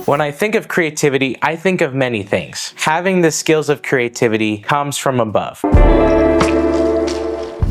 When I think of creativity, I think of many things. Having the skills of creativity comes from above.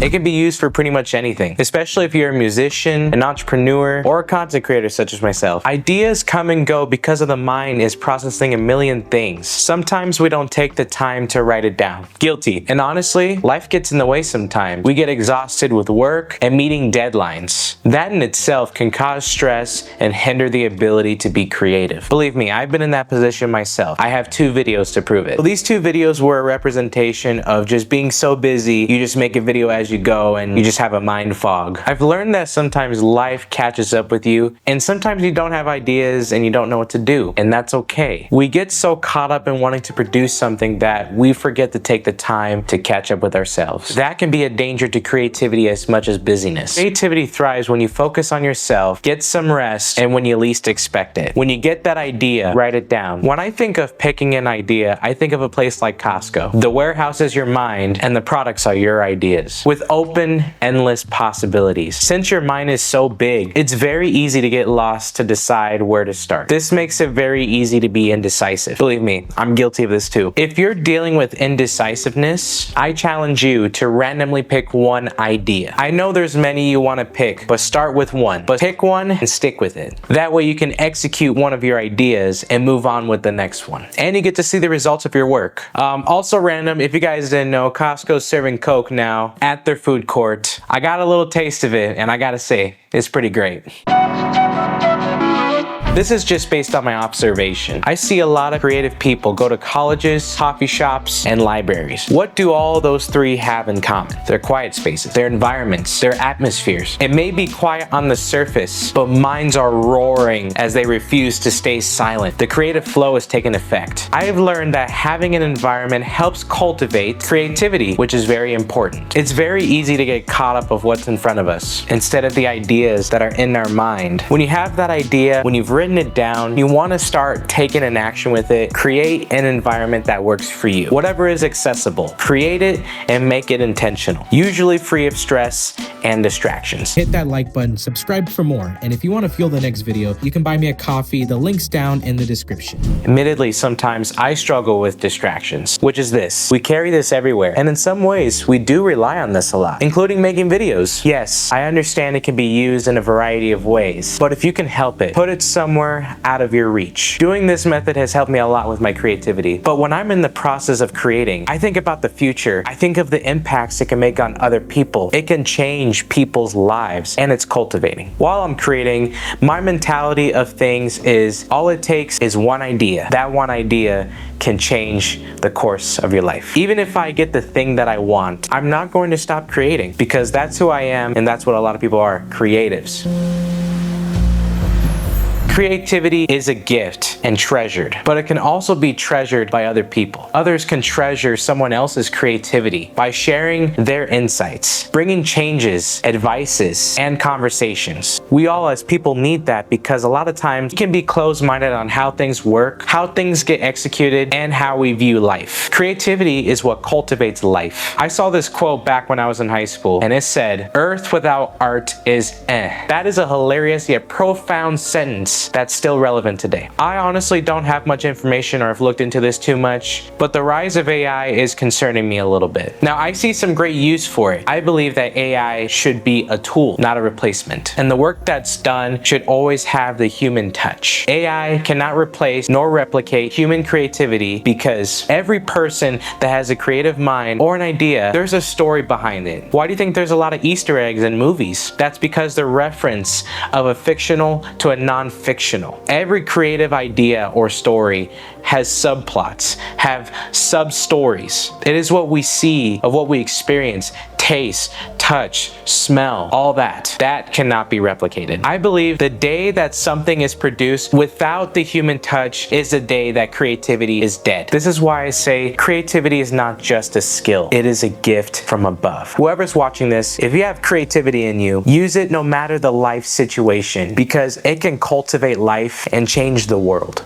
It can be used for pretty much anything, especially if you're a musician, an entrepreneur, or a content creator such as myself. Ideas come and go because of the mind is processing a million things. Sometimes we don't take the time to write it down. Guilty. And honestly, life gets in the way sometimes. We get exhausted with work and meeting deadlines. That in itself can cause stress and hinder the ability to be creative. Believe me, I've been in that position myself. I have 2 videos to prove it. Well, these 2 videos were a representation of just being so busy, you just make a video as you go and you just have a mind fog. I've learned that sometimes life catches up with you and sometimes you don't have ideas and you don't know what to do, and that's okay. We get so caught up in wanting to produce something that we forget to take the time to catch up with ourselves. That can be a danger to creativity as much as busyness. Creativity thrives when you focus on yourself, get some rest, and when you least expect it. When you get that idea, write it down. When I think of picking an idea, I think of a place like Costco. The warehouse is your mind and the products are your ideas, with open, endless possibilities. Since your mind is so big, it's very easy to get lost to decide where to start. This makes it very easy to be indecisive. Believe me, I'm guilty of this too. If you're dealing with indecisiveness, I challenge you to randomly pick one idea. I know there's many you want to pick, but start with one. But pick one and stick with it. That way you can execute one of your ideas and move on with the next one. And you get to see the results of your work. Also random, if you guys didn't know, Costco's serving Coke now at their food court. I got a little taste of it and I gotta say, it's pretty great. This is just based on my observation. I see a lot of creative people go to colleges, coffee shops, and libraries. What do all those 3 have in common? Their quiet spaces, their environments, their atmospheres. It may be quiet on the surface, but minds are roaring as they refuse to stay silent. The creative flow is taking effect. I have learned that having an environment helps cultivate creativity, which is very important. It's very easy to get caught up of what's in front of us instead of the ideas that are in our mind. When you have that idea, when you've written it down, you want to start taking an action with it. Create an environment that works for you. Whatever is accessible, create it and make it intentional, usually free of stress and distractions. Hit that like button, subscribe for more, and if you want to fuel the next video, you can buy me a coffee. The link's down in the description. Admittedly, sometimes I struggle with distractions, which is this. We carry this everywhere, and in some ways, we do rely on this a lot, including making videos. Yes, I understand it can be used in a variety of ways, but if you can help it, put it somewhere out of your reach. Doing this method has helped me a lot with my creativity, but when I'm in the process of creating, I think about the future. I think of the impacts it can make on other people. It can change people's lives, and it's cultivating. While I'm creating, my mentality of things is all it takes is one idea. That one idea can change the course of your life. Even if I get the thing that I want, I'm not going to stop creating because that's who I am, and that's what a lot of people are, creatives. Creativity is a gift and treasured, but it can also be treasured by other people. Others can treasure someone else's creativity by sharing their insights, bringing changes, advices, and conversations. We all as people need that because a lot of times we can be closed-minded on how things work, how things get executed, and how we view life. Creativity is what cultivates life. I saw this quote back when I was in high school, and it said, "Earth without art is eh." That is a hilarious yet profound sentence that's still relevant today. I honestly don't have much information or have looked into this too much, but the rise of AI is concerning me a little bit. Now, I see some great use for it. I believe that AI should be a tool, not a replacement. And the work that's done should always have the human touch. AI cannot replace nor replicate human creativity because every person that has a creative mind or an idea, there's a story behind it. Why do you think there's a lot of Easter eggs in movies? That's because the reference of a fictional to a non-fictional. Every creative idea or story has subplots, have sub-stories. It is what we see of what we experience, taste, touch, smell, all that. That cannot be replicated. I believe the day that something is produced without the human touch is the day that creativity is dead. This is why I say creativity is not just a skill. It is a gift from above. Whoever's watching this, if you have creativity in you, use it no matter the life situation because it can cultivate life and change the world.